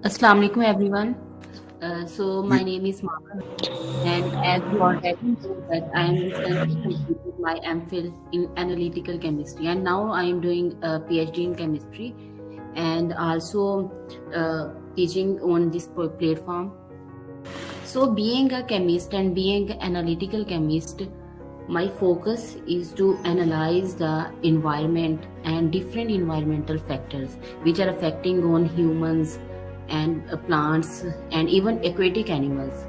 Assalamu alaikum everyone. So my name is Mama, and as you already know that I am recently completed my MPhil in analytical chemistry, and now I am doing a PhD in chemistry, and also teaching on this platform. So being a chemist and being an analytical chemist, my focus is to analyze the environment and different environmental factors which are affecting on humans and plants and even aquatic animals.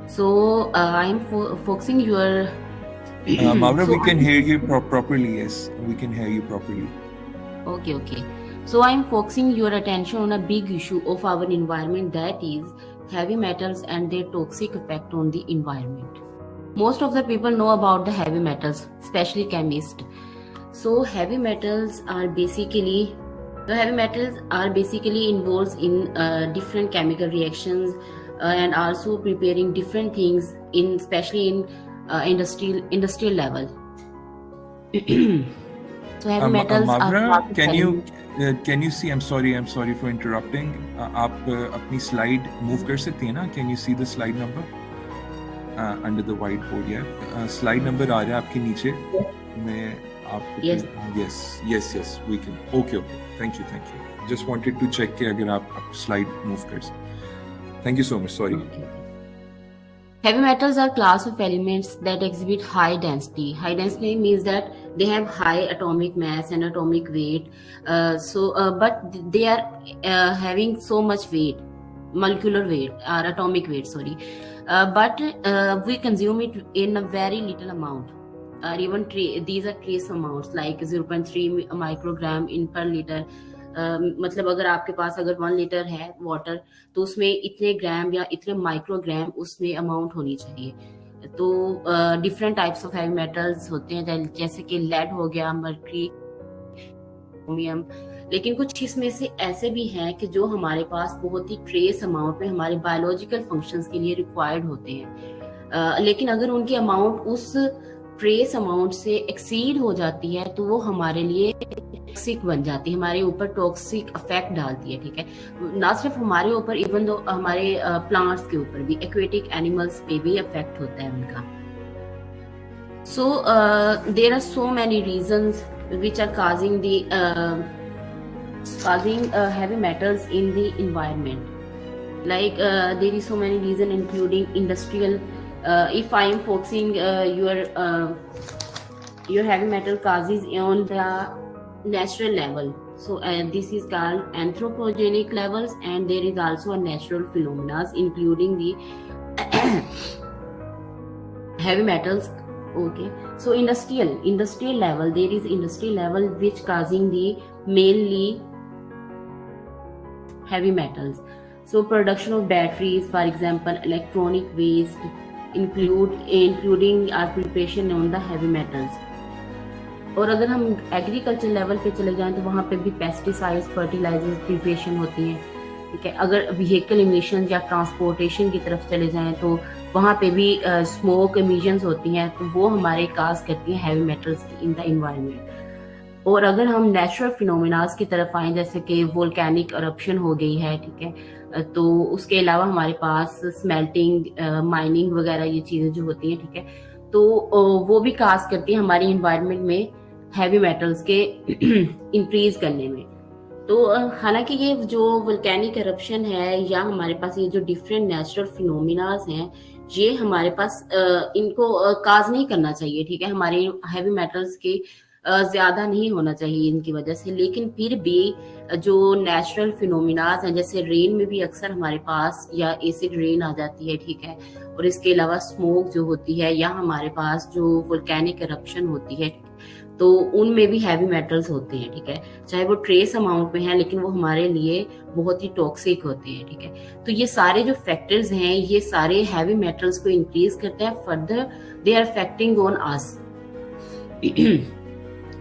So I'm focusing your Mavra, so we can hear you properly. Yes, we can hear you properly. okay. So I'm focusing your attention on a big issue of our environment, that is heavy metals and their toxic effect on the environment. Most of the people know about the heavy metals, especially chemists. So heavy metals are basically involved in different chemical reactions and also preparing different things in especially in industrial level. So heavy metals are Mavra, classic elements. can you see? I'm sorry for interrupting. आप अपनी slide move कर सकती हैं ना? Can you see the slide number under the whiteboard? Yeah, slide number आ रहा है आपके नीचे. मैं आपको yes we can. Okay. Thank you. Just wanted to check कि अगर आप slide move कर सकते. Thank you so much. Sorry. Okay. Heavy metals are class of elements that exhibit high density. High density means that they have high atomic mass and atomic weight. But they are having so much weight, molecular weight or atomic weight. But we consume it in a very little amount. Even these are trace amounts like 0.3 microgram in per liter. मतलब अगर आपके पास अगर 1 litre है water तो उसमें इतने ग्राम या इतने माइक्रोग्राम उसमें अमाउंट होनी चाहिए. तो different types of heavy metals होते हैं जैसे कि लेड हो गया, मर्क्यूरी, क्रोमियम. लेकिन कुछ इसमें से ऐसे भी हैं कि जो हमारे पास बहुत ही ट्रेस अमाउंट में हमारे बायोलॉजिकल फंक्शंस के लिए रिक्वायर्ड होते हैं. लेकिन अगर उनकी अमाउंट उस ट्रेस अमाउंट से एक्सीड हो जाती है तो वो हमारे लिए टॉक्सिक बन जाती है, हमारे ऊपर टॉक्सिक इफेक्ट डालती है. ठीक है, ना सिर्फ हमारे ऊपर, इवन दो हमारे प्लांट्स के ऊपर भी, एक्वेटिक एनिमल्स पे भी इफेक्ट होता है उनका. So there are so many reasons which are causing heavy metals in the environment. Like there is so many reasons, including industrial. If I am focusing your heavy metal causes on the natural level, so this is called anthropogenic levels, and there is also a natural phenomena including the heavy metals. Okay, so industrial level, there is industrial level which causing the mainly heavy metals. So production of batteries, for example, electronic waste, including our preparation on the heavy metals. और अगर हम agriculture level पे चले जाएं तो वहाँ पे भी पेस्टिसाइड्स, फर्टिलाइजर्स प्रिपरेशन होती हैं. ठीक है, अगर व्हीकल इमिशन या ट्रांसपोर्टेशन की तरफ चले जाएं तो वहाँ पे भी स्मोक इमिशंस होती हैं, तो वो हमारे काज करती हैं heavy metals in the environment. और अगर हम नेचुरल फिनोमिनास की तरफ आए, जैसे कि वोल्केनिक eruption हो गई है, ठीक है, तो उसके अलावा हमारे पास स्मेल्टिंग, माइनिंग वगैरह ये चीज़ें जो होती हैं, ठीक है, तो वो भी काज करती है हमारी इन्वायरमेंट में हैवी मेटल्स के इंक्रीज करने में. तो हालांकि ये जो वोल्केनिक eruption है या हमारे पास ये जो डिफरेंट नेचुरल फिनोमिनास हैं, ये हमारे पास इनको काज नहीं करना चाहिए. ठीक है, हमारे हैवी मेटल्स के ज्यादा नहीं होना चाहिए इनकी वजह से. लेकिन फिर भी जो नेचुरल फिनोमिनास हैं, जैसे रेन में भी अक्सर हमारे पास या एसिड रेन आ जाती है, ठीक है, और इसके अलावा स्मोक जो होती है या हमारे पास जो वोल्केनिक eruption होती है, तो उनमें भी हैवी मेटल्स होते हैं. ठीक है, चाहे वो ट्रेस अमाउंट में है लेकिन वो हमारे लिए बहुत ही टॉक्सिक होते हैं. ठीक है, तो ये सारे जो फैक्टर्स हैं ये सारे हैवी मेटल्स को इंक्रीज करते हैं. Further they are affecting on us.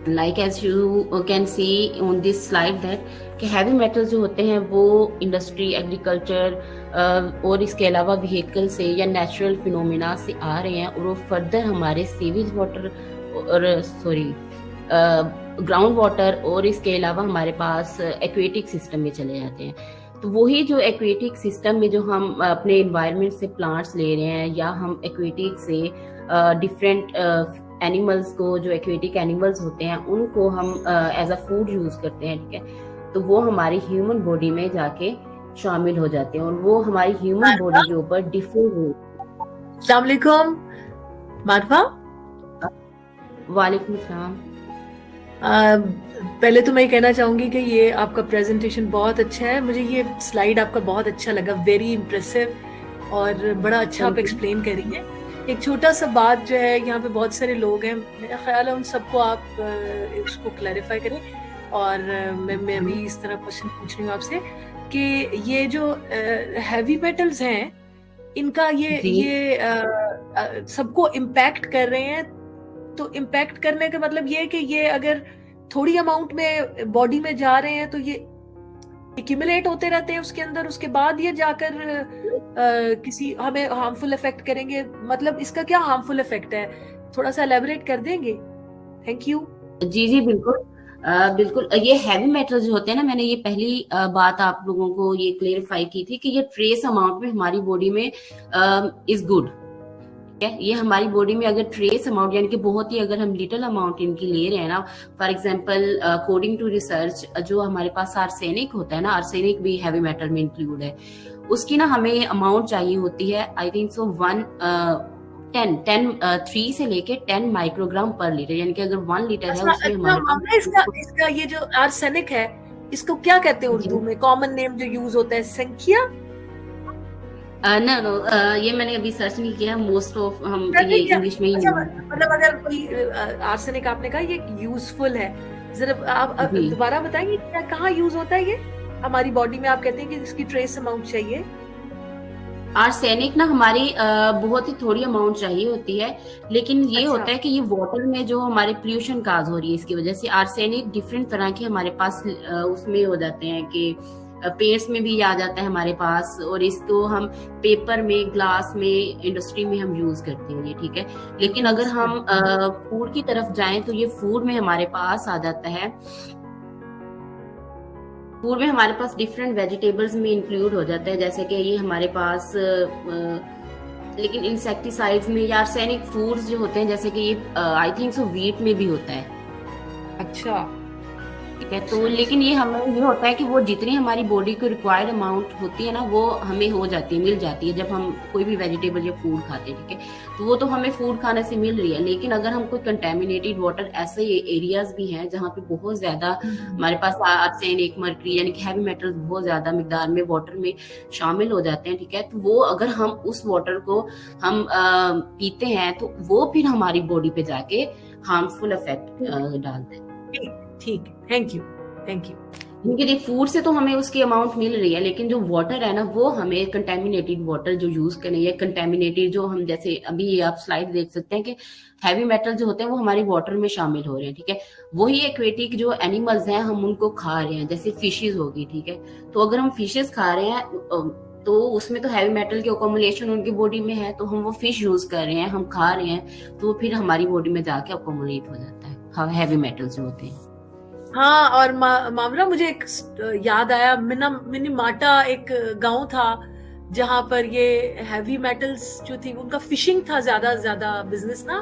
like as you can see on this slide that कि हैवी मेटल्स जो होते हैं वो इंडस्ट्री, एग्रीकल्चर और इसके अलावा व्हीकल से या नेचुरल फिनोमिना से आ रहे हैं, और वो फर्दर हमारे सीवेज वाटर और ग्राउंड वाटर और इसके अलावा हमारे पास एक्वेटिक सिस्टम में चले जाते हैं. तो वही जो एक्वेटिक सिस्टम में जो हम अपने एनवायरनमेंट से प्लांट्स ले रहे हैं, या हम एक्वेटिक से डिफरेंट एनिमल्स को, जो एक्वेटिक एनिमल्स होते हैं उनको हम एज अ फूड यूज करते हैं, ठीक है, तो वो हमारी ह्यूमन बॉडी में जाके शामिल हो जाते हैं और वो हमारी ह्यूमन बॉडी के ऊपर डिफरेंट। अस्सलाम वालेकुम मारफा। वालेकुम सलाम। पहले तो मैं ये कहना चाहूंगी कि ये आपका प्रेजेंटेशन बहुत अच्छा है, मुझे ये स्लाइड आपका बहुत अच्छा लगा, वेरी इम्प्रेसिव और बड़ा अच्छा आप एक्सप्लेन कर रही हैं। एक छोटा सा बात जो है, यहाँ पे बहुत सारे लोग हैं, मेरा ख्याल है उन सबको आप इसको क्लैरिफाई करें, और मैं भी इस तरह क्वेश्चन पूछ रही हूँ आपसे कि ये जो हैवी मेटल्स हैं इनका ये सबको इम्पैक्ट कर रहे हैं, तो इम्पैक्ट करने का मतलब ये कि ये अगर थोड़ी अमाउंट में बॉडी में जा रहे हैं तो ये एक्यूमुलेट होते रहते हैं उसके अंदर, उसके बाद ये जाकर किसी हमें हार्मफुल इफेक्ट करेंगे। मतलब इसका क्या हार्मफुल इफेक्ट है, थोड़ा सा एलैबोरेट कर देंगे? Thank you. जी बिल्कुल। बिल्कुल, ये हैवी मेटल्स जो होते हैं ना, मैंने ये पहली बात आप लोगों को ये क्लेरिफाई की थी कि ये ट्रेस अमाउंट में हमारी बॉडी में इज गुड, ये हमारी बॉडी में अगर ट्रेस अमाउंट यानी कि बहुत ही अगर हम लिटिल अमाउंट इनकी ले रहे हैं ना, for example according to research जो हमारे पास आर्सेनिक होता है ना, आर्सेनिक भी हैवी मेटल में इंक्लूड है, उसकी ना हमें अमाउंट चाहिए होती है आई थिंक सो 3 से लेके 10 माइक्रोग्राम पर लीटर, यानी कि अगर 1 लीटर है उसमें हमारे इसका ये जो आर्सेनिक है इसको क्या कहते हैं उर्दू में? कॉमन नेम जो यूज होता है संख्या? नो, ये मैंने अभी सर्च नहीं किया, मोस्ट ऑफ हम ये इंग्लिश में ही। मतलब अगर कोई आर्सेनिक आपने कहा ये यूजफुल है, जरा आप दोबारा बताएंगे क्या कहाँ यूज होता है ये हमारी बॉडी में? आप कहते हैं कि इसकी ट्रेस अमाउंट चाहिए। आर्सेनिक ना हमारी बहुत ही थोड़ी अमाउंट चाहिए होती है, लेकिन ये होता है कि ये वाटर में जो हमारे पोल्यूशन काज हो रही है इसकी वजह से आर्सेनिक डिफरेंट तरह के हमारे पास उसमें हो जाते हैं कि पेट्स में भी आ जाता है हमारे पास, और इसको हम पेपर में, ग्लास में, इंडस्ट्री में हम यूज करते हैं ये, ठीक है। लेकिन अगर हम फूड की तरफ जाएं तो ये फूड में हमारे पास आ जाता है, फूड में हमारे पास डिफरेंट वेजिटेबल्स में इंक्लूड हो जाता है, जैसे कि ये हमारे पास लेकिन इंसेक्टिसाइड्स में या आर्सेनिक फूड्स जो होते हैं, जैसे कि ये आई थिंक सो व्हीट में भी होता है। अच्छा, ठीक है। तो लेकिन ये हमें ये होता है कि वो जितनी हमारी बॉडी को रिक्वायर्ड अमाउंट होती है ना, वो हमें हो जाती है, मिल जाती है जब हम कोई भी वेजिटेबल या फूड खाते हैं, ठीक है। तो वो तो हमें फूड खाने से मिल रही है, लेकिन अगर हम कोई कंटेमिनेटेड वाटर, ऐसे एरियाज भी हैं जहाँ पे बहुत ज्यादा हमारे पास आर्सेनिक, मर्करी यानी कि हैवी मेटल्स बहुत ज्यादा मिकदार में वाटर में शामिल हो जाते हैं, ठीक है। तो वो अगर हम उस वाटर को हम पीते हैं तो वो फिर हमारी बॉडी पे जाके हार्मफुल इफेक्ट डालते हैं। ठीक, थैंक यू। क्योंकि फूड से तो हमें उसकी अमाउंट मिल रही है, लेकिन जो वाटर है ना, वो हमें कंटेमिनेटेड वाटर जो यूज करें, या कंटेमिनेटेड जो हम, जैसे अभी ये आप स्लाइड देख सकते हैं कि हैवी मेटल जो होते हैं वो हमारे वाटर में शामिल हो रहे हैं, ठीक है। वही एक्वेटिक जो एनिमल्स हैं हम उनको खा रहे हैं, जैसे फिशेज होगी, ठीक है। तो अगर हम फिशेज खा रहे हैं तो उसमें तो हैवी मेटल की अकोमुलेशन उनकी बॉडी में है, तो हम वो फिश यूज कर रहे हैं, हम खा रहे हैं, तो फिर हमारी बॉडी में जाके अकोमुलेट हो जाता है हैवी मेटल्स जो होते हैं। हाँ, और मामला मुझे एक याद आया, मिनीमाटा एक गांव था जहां पर ये हैवी मेटल्स जो थी उनका फिशिंग था ज्यादा बिजनेस ना,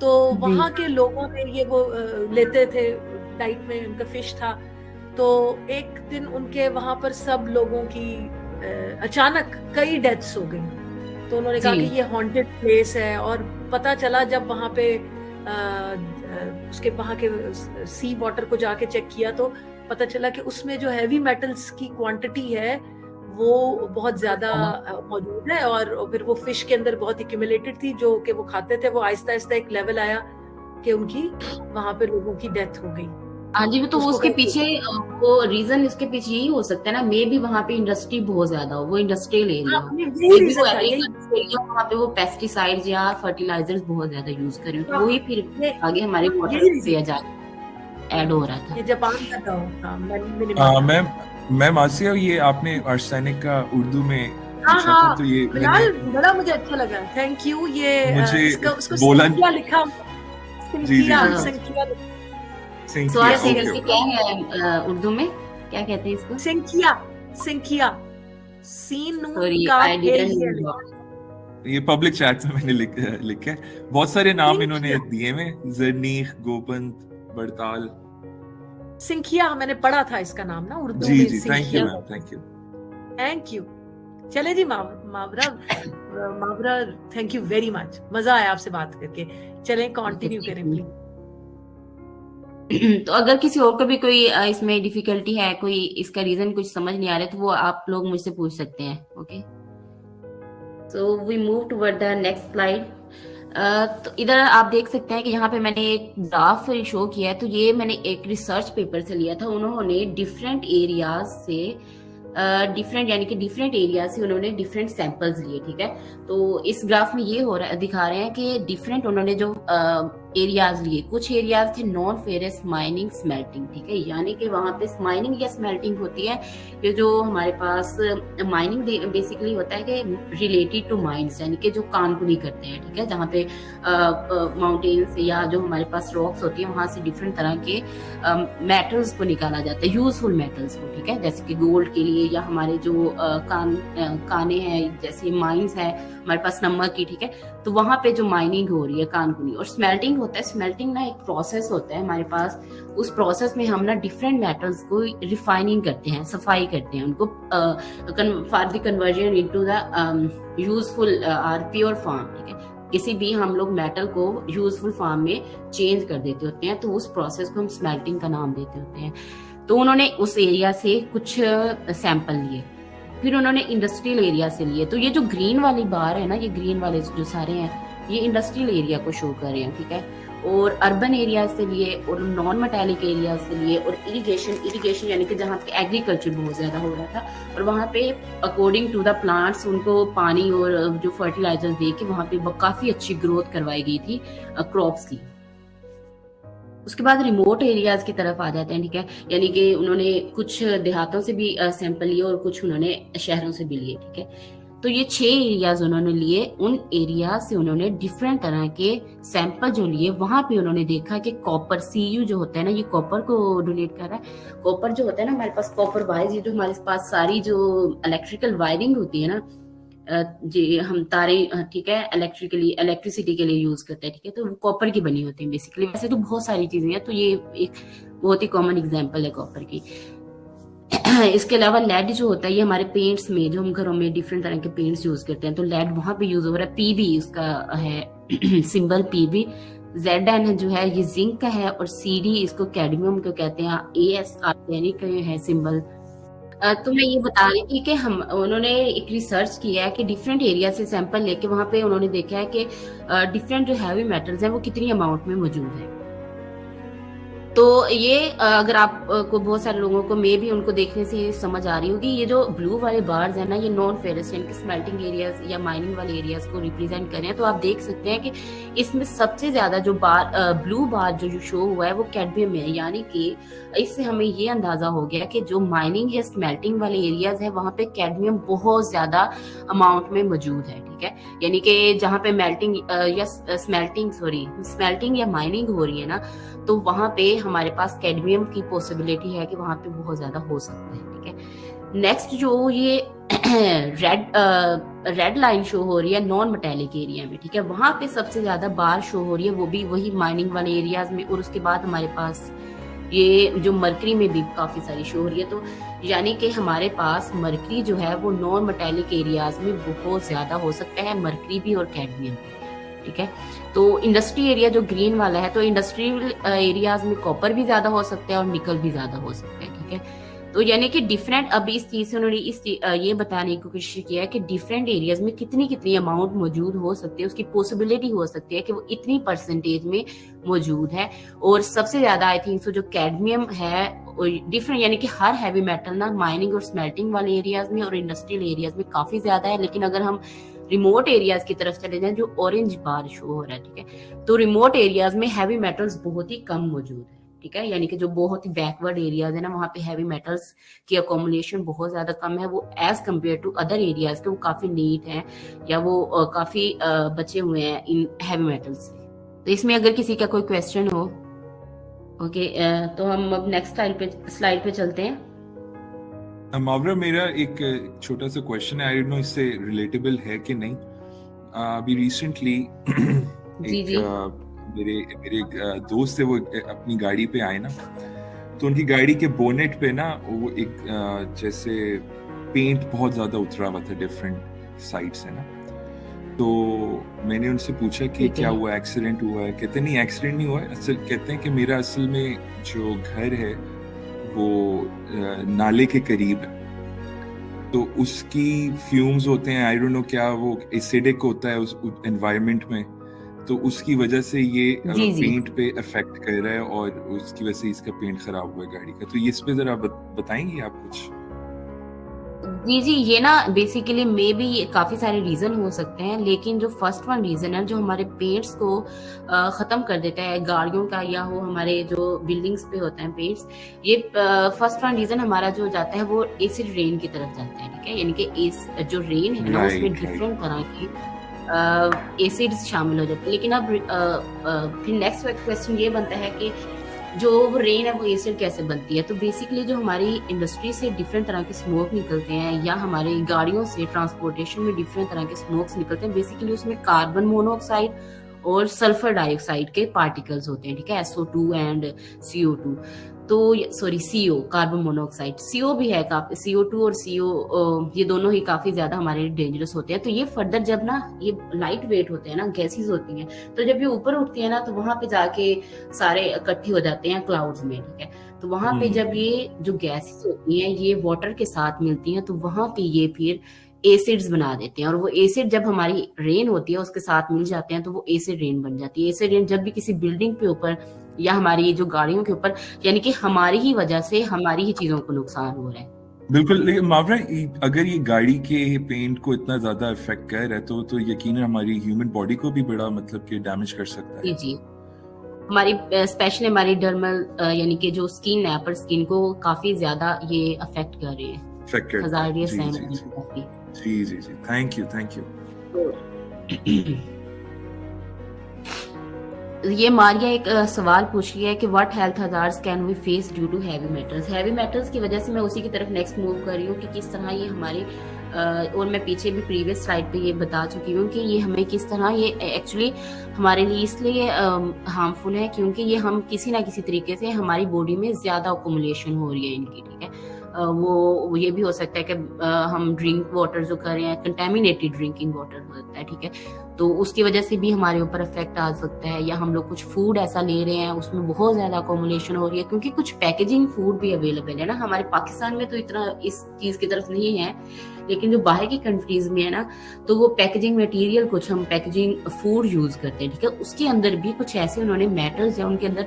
तो वहां के लोगों ने ये वो लेते थे डाइट में, उनका फिश था। तो एक दिन उनके वहां पर सब लोगों की अचानक कई डेथ्स हो गई, तो उन्होंने कहा कि ये हॉन्टेड प्लेस है, और पता चला जब वहां पे उसके वहां के सी वाटर को जाके चेक किया तो पता चला कि उसमें जो हैवी मेटल्स की क्वांटिटी है वो बहुत ज्यादा मौजूद है, और फिर वो फिश के अंदर बहुत एक्यूमुलेटेड थी जो कि वो खाते थे। वो आहिस्ता आहिस्ता एक लेवल आया कि उनकी वहां पे लोगों की डेथ हो गई। हाँ जी, तो उसके पीछे वो रीजन इसके पीछे यही हो सकता है ना, मे भी वहाँ पे इंडस्ट्री बहुत ज्यादा हो, वो इंडस्ट्रियल एरिया हो, वहाँ पे वो पेस्टिसाइड्स या फर्टिलाइजर्स बहुत ज्यादा यूज कर रहे हो, तो वही फिर आगे हमारे वाटर पे ऐड हो रहा था। ये जापान का था। मैम आसिया, ये आपने आर्सेनिक का उर्दू में हाँ, तो ये बड़ा मुझे अच्छा लगा, थैंक यू। ये मुझे बोला लिखा क्या है उर्दू में, क्या कहते हैं इसको? सिंकिया, सीन नून सॉरी का आई डिडंट नो। ये पब्लिक चैट में मैंने लिखा है। बहुत सारे नाम इन्होंने दिए में, जरनीख, गोपंत, बड़ताल। सिंकिया मैंने पढ़ा था इसका नाम ना उर्दू जी में, जी, thank you ma'am, thank you. चले जी Mawra, thank you very much, मजा आया आपसे बात करके। चलें कंटिन्यू करें प्लीज। तो अगर किसी और को भी कोई इसमें डिफिकल्टी है, कोई इसका रीजन कुछ समझ नहीं आ रहा है, तो वो आप लोग मुझसे पूछ सकते हैं। Okay, so we move toward the next slide. तो इधर आप देख सकते हैं कि यहाँ पे मैंने एक ग्राफ शो किया है। तो ये मैंने एक रिसर्च पेपर से लिया था। उन्होंने डिफरेंट एरियाज से यानी कि डिफरेंट एरिया से उन्होंने डिफरेंट सैंपल्स लिए, ठीक है। तो इस ग्राफ में ये हो रहा है, दिखा रहे हैं कि डिफरेंट उन्होंने जो एरियाज लिए, कुछ एरियाज थे नॉन फेरस माइनिंग स्मेल्टिंग, ठीक है, यानी कि वहां पे माइनिंग या स्मेल्टिंग होती है। ये जो हमारे पास माइनिंग बेसिकली होता है कि रिलेटेड टू माइंस, यानी कि जो कानकुनी करते हैं, ठीक है, जहाँ पे माउंटेन्स या जो हमारे पास रॉक्स होती है वहां से डिफरेंट तरह के मेटल्स को निकाला जाता है, यूजफुल मेटल्स को, ठीक है, जैसे कि गोल्ड के लिए, या हमारे जो काने हैं, जैसे माइंस है हमारे पास नमक की, ठीक है। तो वहां पे जो माइनिंग हो रही है कानकुनी, और स्मेल्टिंग होता है। स्मेल्टिंग ना एक प्रोसेस होता है हमारे पास। उस प्रोसेस में हम ना डिफरेंट मेटल्स को रिफाइनिंग करते हैं, सफाई करते हैं उनको for the conversion into the useful और प्योर फॉर्म, ठीक है। किसी भी हम लोग मेटल को यूजफुल फॉर्म में चेंज कर देते होते हैं, तो उस प्रोसेस को हम स्मेल्टिंग का नाम देते होते हैं। तो उन्होंने उस एरिया से कुछ सैंपल लिए, फिर उन्होंने इंडस्ट्रियल एरिया से लिए। तो ये जो ग्रीन वाली बार है ना, ये ग्रीन वाले जो सारे हैं, ये इंडस्ट्रियल एरिया को शो कर रहे हैं, ठीक है। और अर्बन एरिया से लिए, और नॉन मेटालिक एरिया से लिए, और इरिगेशन यानी कि जहाँ पे एग्रीकल्चर बहुत ज्यादा हो रहा था, और वहाँ पे अकॉर्डिंग टू द प्लांट्स उनको पानी और जो फर्टिलाइजर दे के वहाँ पे काफी अच्छी ग्रोथ करवाई गई थी क्रॉप्स की। उसके बाद रिमोट एरियाज की तरफ आ जाते हैं, ठीक है, यानी कि उन्होंने कुछ देहातों से भी सैंपल लिए और कुछ उन्होंने शहरों से भी लिए, ठीक है। तो ये 6 एरियाज उन्होंने लिए। उन एरिया से उन्होंने डिफरेंट तरह के सैंपल जो लिए, वहां पे उन्होंने देखा कि कॉपर, Cu जो होता है ना, ये कॉपर को डोनेट कर रहा है। कॉपर जो होता है ना हमारे पास, कॉपर वायर्स, ये जो हमारे पास सारी जो इलेक्ट्रिकल वायरिंग होती है ना, जी हम तारे, ठीक है, इलेक्ट्रिसिटी के लिए यूज करते हैं, ठीक है, तो वो कॉपर की बनी होती है बेसिकली। वैसे तो बहुत सारी चीजें हैं, तो ये एक बहुत ही कॉमन एग्जांपल है कॉपर की। इसके अलावा लेड जो होता है, ये हमारे पेंट्स में, जो हम घरों में डिफरेंट तरह के पेंट्स यूज करते हैं, तो लेड वहां पे यूज हो रहा है। पीबी उसका है सिंबल, पीबी। Zn जो है ये जिंक का है, और CD इसको कैडमियम को कहते हैं। AS आर्सेनिक है सिंबल। तो मैं ये बता रही थी कि उन्होंने एक रिसर्च किया है कि डिफरेंट एरिया से सैंपल लेके वहां पे उन्होंने देखा है कि डिफरेंट जो हैवी मेटल्स हैं वो कितनी अमाउंट में मौजूद है। तो ये अगर आपको बहुत सारे लोगों को मे भी उनको देखने से समझ आ रही होगी, ये जो ब्लू वाले बार्स है ना, ये नॉन फेरस यानी कि स्मेल्टिंग एरियाज या माइनिंग वाले एरियाज को रिप्रेजेंट कर रहे हैं। तो आप देख सकते हैं कि इसमें सबसे ज्यादा जो ब्लू बार जो शो हुआ है वो कैडमियम में है, यानी कि इससे हमें ये अंदाजा हो गया कि जो माइनिंग या स्मेल्टिंग वाले एरियाज है वहां पे कैडमियम बहुत ज्यादा अमाउंट में मौजूद है, ठीक है। यानी कि जहाँ पे स्मेल्टिंग या माइनिंग हो रही है ना, तो वहां पे हमारे पास कैडमियम की पॉसिबिलिटी है कि वहां पे बहुत ज्यादा हो सकता है, ठीक है। नेक्स्ट जो ये रेड लाइन शो हो रही है नॉन मेटालिक एरिया में, ठीक है, वहां पे सबसे ज्यादा बार शो हो रही है, वो भी वही माइनिंग वाले एरियाज में। और उसके बाद हमारे पास ये जो मरकरी में भी काफी सारी शो हो रही है। तो यानी कि हमारे पास मरकरी जो है वो नॉन मेटालिक एरियाज में बहुत ज्यादा हो सकता है, मरकरी भी और कैडमियम भी, ठीक है। तो इंडस्ट्री एरिया जो ग्रीन वाला है, तो इंडस्ट्रियल एरियाज में कॉपर भी ज्यादा हो सकता है और निकल भी ज्यादा हो सकता है, ठीक है। तो यानी कि डिफरेंट, अब इस चीज से उन्होंने ये बताने की कोशिश किया है कि डिफरेंट एरियाज में कितनी अमाउंट मौजूद हो सकती है, उसकी पॉसिबिलिटी हो सकती है कि वो इतनी परसेंटेज में मौजूद है। और सबसे ज्यादा आई थिंक जो कैडमियम है डिफरेंट, यानी कि हर हैवी मेटल ना माइनिंग और स्मेल्टिंग वाले एरियाज में और इंडस्ट्रियल एरियाज में काफी ज्यादा है। लेकिन अगर हम रिमोट एरियाज की तरफ चले जाएं, जो ऑरेंज बार शो हो रहा है, ठीक है, तो रिमोट एरियाज में हैवी मेटल्स बहुत ही कम मौजूद है, ठीक है। यानी कि जो बहुत ही बैकवर्ड एरियाज है ना, वहां पे हैवी मेटल्स की अकोमोडेशन बहुत ज्यादा कम है। वो as compare to other areas के वो काफी नीट है, या वो काफी बचे हुए हैं इन हैवी मेटल्स से। तो इसमें अगर किसी का कोई क्वेश्चन हो, ओके, तो हम अब नेक्स्ट स्लाइड पे चलते हैं। मावरा, मेरा एक छोटा सा क्वेश्चन है, आई डोंट नो इससे रिलेटेबल है कि नहीं। अभी रिसेंटली जी एक जी मेरे मेरे एक दोस्त है, वो अपनी गाड़ी पे आए ना, तो उनकी गाड़ी के बोनेट पे ना वो एक जैसे पेंट बहुत ज्यादा उतरा हुआ था डिफरेंट साइड से ना। तो मैंने उनसे पूछा कि ठीक क्या है। हुआ, एक्सीडेंट हुआ है? कहते नहीं, एक्सीडेंट नहीं हुआ है। असल कहते हैं कि मेरा असल में जो घर है वो नाले के करीब है, तो उसकी फ्यूम्स होते हैं, आई डोंट नो क्या वो एसिडिक होता है उस एनवायरनमेंट में, तो उसकी वजह से ये जी जी पेंट पे इफेक्ट कर रहा है और उसकी वजह से इसका पेंट खराब हुआ है गाड़ी का। तो ये इस पे जरा बताएंगे आप कुछ? जी जी, ये ना बेसिकली मे बी काफी सारे रीजन हो सकते हैं, लेकिन जो फर्स्ट वन रीजन है जो हमारे पेंट्स को खत्म कर देता है, गाड़ियों का या हो हमारे जो बिल्डिंग्स पे होते हैं पेंट्स, ये फर्स्ट वन रीजन हमारा जो जाता है वो एसिड रेन की तरफ जाता है। ठीक है, यानी कि जो रेन है ना उसमें राइट, राइट। डिफरेंट तरह की एसिड्स शामिल हो जाते हैं। लेकिन अब फिर नेक्स्ट क्वेश्चन ये बनता है कि जो वो रेन है वो एसिड कैसे बनती है। तो बेसिकली जो हमारी इंडस्ट्री से डिफरेंट तरह के स्मोक निकलते हैं या हमारी गाड़ियों से ट्रांसपोर्टेशन में डिफरेंट तरह के स्मोक्स निकलते हैं, बेसिकली उसमें कार्बन मोनोऑक्साइड और सल्फर डाइऑक्साइड के पार्टिकल्स होते हैं। ठीक है, SO2 एंड CO2। तो sorry CO, carbon monoxide. CO भी है काफी, CO2 और CO ये दोनों ही काफी ज्यादा हमारे लिए डेंजरस होते हैं। तो ये फर्दर जब ना ये लाइट वेट होते हैं ना, गैसेस होती हैं, तो जब ये ऊपर उठती है ना तो वहां पे जाके सारे इकट्ठे हो जाते हैं क्लाउड्स में। ठीक है, तो वहां पे जब ये जो गैसेस होती हैं ये वाटर के साथ मिलती हैं तो वहां पे ये फिर एसिड्स बना देते हैं, और वो एसिड जब हमारी रेन होती है उसके साथ मिल जाते हैं तो वो एसिड रेन बन जाती है। एसिड रेन जब भी किसी बिल्डिंग पे ऊपर या हमारी जो गाड़ियों के ऊपर, यानी कि हमारी ही वजह से हमारी ही चीजों को नुकसान हो रहा है। बिल्कुल। लेकिन मावरा, अगर ये गाड़ी के पेंट को इतना ज्यादा इफेक्ट कर रहा है तो यकीनन हमारी ह्यूमन बॉडी को भी बड़ा मतलब कि डैमेज कर सकता जी है। जी, हमारी स्पेशली हमारी डर्मल यानी कि जो स्किन है, अपर स्किन को काफी ज्यादा ये अफेक्ट कर रहे हैं, इफेक्ट करता है। हजारियस जी हैं जी जी काफी। जी जी जी, थैंक यू, थैंक यू। ये मारिया एक सवाल पूछ रही है कि what health hazards can we face due to heavy metals. Heavy metals की वजह से मैं उसी की तरफ नेक्स्ट मूव कर रही हूँ कि किस तरह ये हमारी और मैं पीछे भी प्रीवियस स्लाइड पे ये बता चुकी हूँ कि ये हमें किस तरह ये एक्चुअली हमारे लिए इसलिए हार्मफुल है क्योंकि ये हम किसी ना किसी तरीके से हमारी बॉडी में ज्यादा अकोमुलेशन हो रही है इनकी। ठीक है, वो ये भी हो सकता है कि हम ड्रिंक वाटर जो कर रहे हैं कंटेमिनेटेड ड्रिंकिंग वाटर होता है। ठीक है, तो उसकी वजह से भी हमारे ऊपर इफेक्ट आ सकता है, या हम लोग कुछ फूड ऐसा ले रहे हैं उसमें बहुत ज्यादा अकोमुलेशन हो रही है, क्योंकि कुछ पैकेजिंग फूड भी अवेलेबल है ना। हमारे पाकिस्तान में तो इतना इस चीज की तरफ नहीं है, लेकिन जो बाहर की कंट्रीज में है ना, तो वो पैकेजिंग मटेरियल कुछ हम पैकेजिंग फूड यूज करते हैं। ठीक है, उसके अंदर भी कुछ ऐसे उन्होंने मेटल्स है उनके अंदर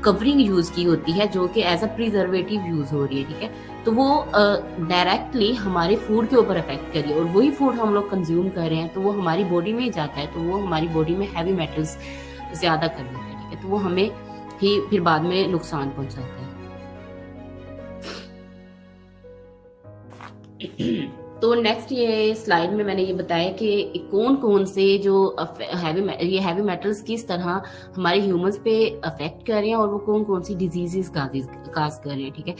कवरिंग यूज की होती है जो कि एज अ प्रिजर्वेटिव यूज हो रही है। ठीक है, तो वो डायरेक्टली हमारे फूड के ऊपर इफेक्ट करिए, और वही फूड हम लोग कंज्यूम कर रहे हैं तो वो हमारी बॉडी में जाता है, तो वो हमारी बॉडी में हैवी मेटल्स ज्यादा कर देता है। ठीक है, तो वो हमें ही फिर बाद में नुकसान पहुंचाता है। तो नेक्स्ट ये स्लाइड में मैंने ये बताया कि कौन कौन से जो हैवी मेटल्स किस तरह हमारे ह्यूमंस पे अफेक्ट कर रहे हैं और वो कौन कौन सी डिजीजेस काज कर रहे हैं। ठीक है,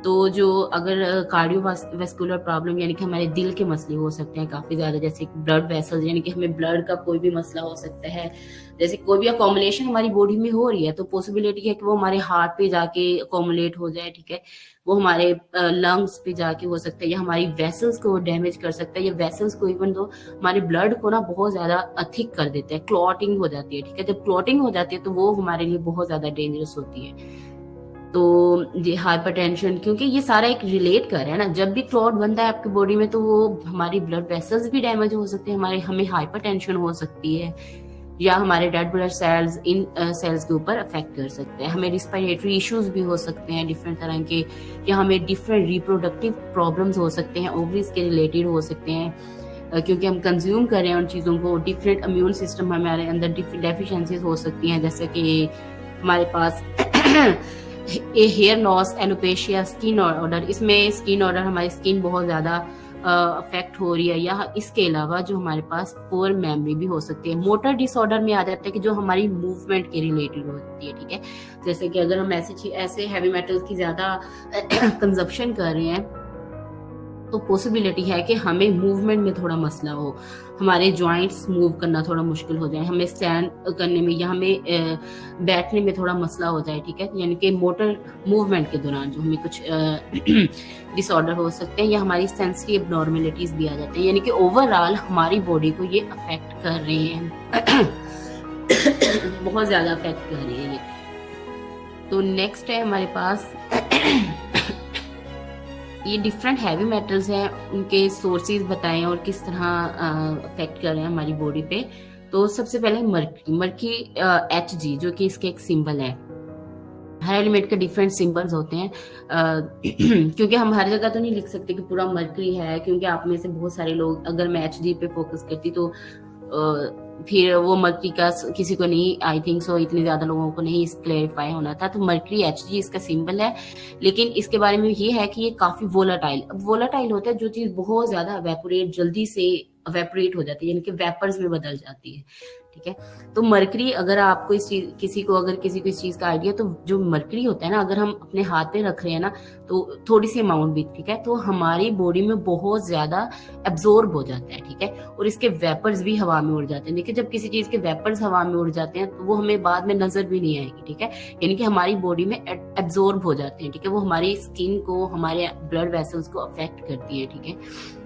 तो जो अगर कार्डियोवास्कुलर प्रॉब्लम यानी कि हमारे दिल के मसले हो सकते हैं काफी ज्यादा, जैसे ब्लड वेसल्स यानी कि हमें ब्लड का कोई भी मसला हो सकता है, जैसे कोई भी अकोमुलेशन हमारी बॉडी में हो रही है तो पॉसिबिलिटी है कि वो हमारे हार्ट पे जाके अकोमुलेट हो जाए। ठीक है, वो हमारे लंग्स पे जाके हो सकता है, या हमारी वेसल्स को डैमेज कर सकता है, या वेसल्स को इवन दो हमारे ब्लड को ना बहुत ज्यादा थिक कर देते हैं, क्लॉटिंग हो जाती है। ठीक है, जब क्लॉटिंग हो जाती है तो वो हमारे लिए बहुत ज्यादा डेंजरस होती है। तो ये हाइपरटेंशन, क्योंकि ये सारा एक रिलेट कर रहा है ना, जब भी क्लॉट बनता है आपकी बॉडी में तो वो हमारी ब्लड वेसल्स भी डैमेज हो सकते हैं, हमें हाइपरटेंशन हो सकती है, या हमारे रेड ब्लड सेल्स इन सेल्स के ऊपर अफेक्ट कर सकते हैं, हमें रिस्पिरेटरी इश्यूज भी हो सकते हैं डिफरेंट तरह के, या हमें डिफरेंट रिप्रोडक्टिव प्रॉब्लम्स हो सकते हैं, ओवरीज के रिलेटेड हो सकते हैं, क्योंकि हम कंज्यूम कर रहे हैं उन चीज़ों को। डिफरेंट इम्यून सिस्टम हमारे अंदर डेफिशिएंसीज हो सकती हैं, जैसे कि हमारे पास hair loss, alopecia, skin order, इसमें स्किन ऑर्डर हमारी स्किन बहुत ज़्यादा अफेक्ट हो रही है, या इसके अलावा जो हमारे पास पुअर मेमोरी भी हो सकती है। मोटर डिसऑर्डर में आ जाता है कि जो हमारी मूवमेंट के रिलेटेड होती है। ठीक है, जैसे कि अगर हम ऐसे हैवी मेटल्स की ज़्यादा कंजप्शन कर रहे हैं तो पॉसिबिलिटी है कि हमें मूवमेंट में थोड़ा मसला हो, हमारे जॉइंट्स मूव करना थोड़ा मुश्किल हो जाए, हमें स्टैंड करने में या हमें बैठने में थोड़ा मसला हो जाए, ठीक है, यानी कि मोटर मूवमेंट के दौरान जो हमें कुछ डिसऑर्डर हो सकते हैं या हमारी सेंसरी एबनॉर्मलिटीज भी आ जाते हैं, यानी कि ओवरऑल हमारी बॉडी को ये अफेक्ट कर रहे हैं बहुत ज्यादा अफेक्ट कर रही है ये। तो नेक्स्ट है हमारे पास ये डिफरेंट हैवी मेटल्स हैं, उनके सोर्सेज बताएं और किस तरह अफेक्ट कर रहे हैं हमारी बॉडी पे। तो सबसे पहले मर्क्यूरी Hg जो कि इसके एक सिंबल है। हर एलिमेंट के डिफरेंट सिंबल्स होते हैं क्योंकि हम हर जगह तो नहीं लिख सकते कि पूरा मर्क्यूरी है, क्योंकि आप में से बहुत सारे लोग, अगर मैं Hg पे फोकस करती तो फिर वो मर्क्यूरी का किसी को नहीं, आई थिंक सो इतने ज्यादा लोगों को नहीं क्लेरिफाई होना था। तो मर्क्यूरी Hg इसका सिंबल है, लेकिन इसके बारे में ये है कि ये काफी वोलाटाइल होता है। जो चीज बहुत ज्यादा एवेपोरेट, जल्दी से एवेपोरेट हो जाती है, यानी कि वेपर्स में बदल जाती है, ठीक है। तो मर्क्यूरी, अगर आपको किसी को इस चीज का आइडिया, तो जो मर्क्यूरी होता है ना, अगर हम अपने हाथ पे रख रहे हैं ना, तो थोड़ी सी अमाउंट भी, ठीक है, तो हमारी बॉडी में बहुत ज्यादा एब्जॉर्ब हो जाता है, ठीक है, और इसके वेपर्स भी हवा में उड़ जाते हैं। देखिए, जब किसी चीज के वेपर्स हवा में उड़ जाते हैं तो वो हमें बाद में नजर भी नहीं आएगी, ठीक है, यानी कि हमारी बॉडी में एब्जॉर्ब हो जाते हैं, ठीक है, वो हमारी स्किन को, हमारे ब्लड वेसल्स को अफेक्ट करती है, ठीक है।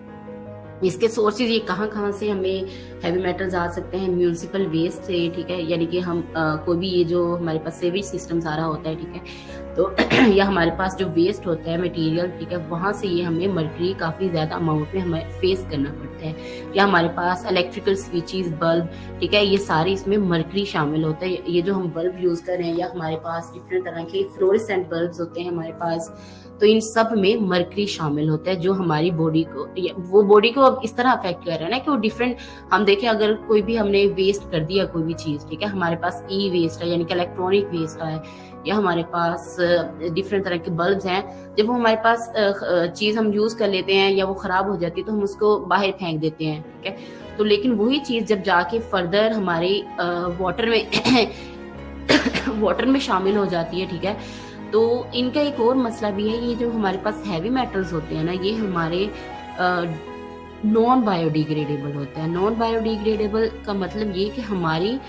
इसके सोर्सेज ये कहाँ से हमें हैवी मेटल्स आ सकते हैं? म्यूनिसिपल वेस्ट से, ठीक है, यानी कि हम कोई भी ये जो हमारे पास सेवेज सिस्टम सारा होता है, ठीक है, तो या हमारे पास जो वेस्ट होता है मटेरियल, ठीक है, वहां से ये हमें मर्क्यूरी काफी ज्यादा अमाउंट में हमें फेस करना पड़ता है। या हमारे पास इलेक्ट्रिकल स्विचेस, बल्ब, ठीक है, ये सारे इसमें मर्क्यूरी शामिल होता है। ये जो हम बल्ब यूज कर रहे हैं, या हमारे पास डिफरेंट तरह के फ्लोरेसेंट बल्ब होते हैं हमारे पास, तो इन सब में मर्क्यूरी शामिल होता है, जो हमारी बॉडी को अब इस तरह अफेक्ट कर रहा है ना कि वो डिफरेंट, हम देखें अगर कोई भी हमने वेस्ट कर दिया कोई भी चीज, ठीक है, हमारे पास ई वेस्ट है, यानी कि इलेक्ट्रॉनिक वेस्ट है, या हमारे पास डिफरेंट तरह के बल्ब्स हैं, जब वो हमारे पास चीज हम यूज कर लेते हैं या वो खराब हो जाती है तो हम उसको बाहर फेंक देते हैं, ठीक है, तो लेकिन वही चीज जब जाके फर्दर हमारे वाटर में शामिल हो जाती है, ठीक है, तो इनका एक और मसला भी है। ये जो हमारे पास हैवी मेटल्स होते हैं ना, ये हमारे नॉन बायोडिग्रेडेबल होते हैं। नॉन बायोडिग्रेडेबल का मतलब ये कि हमारी